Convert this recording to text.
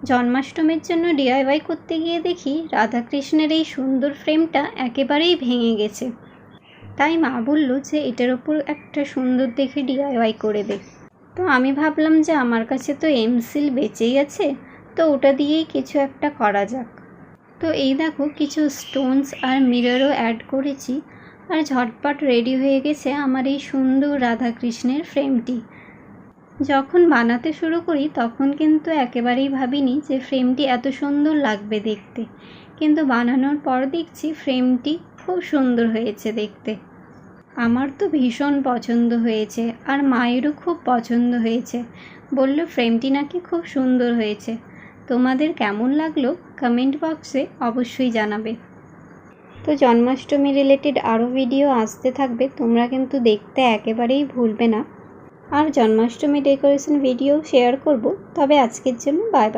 জন্মাষ্টমীর জন্য ডিআইওয়াই করতে গিয়ে দেখি রাধাকৃষ্ণের এই সুন্দর ফ্রেমটা একেবারেই ভেঙে গেছে। তাই মা বলল যে এটার ওপর একটা সুন্দর দেখে ডিআইওয়াই করে দে। তো আমি ভাবলাম যে আমার কাছে তো এমসিল বেঁচেই আছে, তো ওটা দিয়েই কিছু একটা করা যাক। তো এই দেখো কিছু স্টোনস আর মিররও অ্যাড করেছি, আর ঝটপট রেডি হয়ে গেছে আমার এই সুন্দর রাধাকৃষ্ণের ফ্রেমটি। যখন বানাতে শুরু করি তখন কিন্তু একেবারেই ভাবিনি যে ফ্রেমটি এত সুন্দর লাগবে দেখতে, কিন্তু বানানোর পর দেখছি ফ্রেমটি খুব সুন্দর হয়েছে দেখতে। আমার তো ভীষণ পছন্দ হয়েছে, আর মায়েরও খুব পছন্দ হয়েছে, বলল ফ্রেমটি নাকি খুব সুন্দর হয়েছে। তোমাদের কেমন লাগলো কমেন্ট বক্সে অবশ্যই জানাবে। তো জন্মাষ্টমী রিলেটেড আরও ভিডিও আসতে থাকবে, তোমরা কিন্তু দেখতে একেবারেই ভুলবে না। আর জন্মাষ্টমী ডেকোরেশন ভিডিও শেয়ার করব। তবে আজকের জন্য বাই বাই।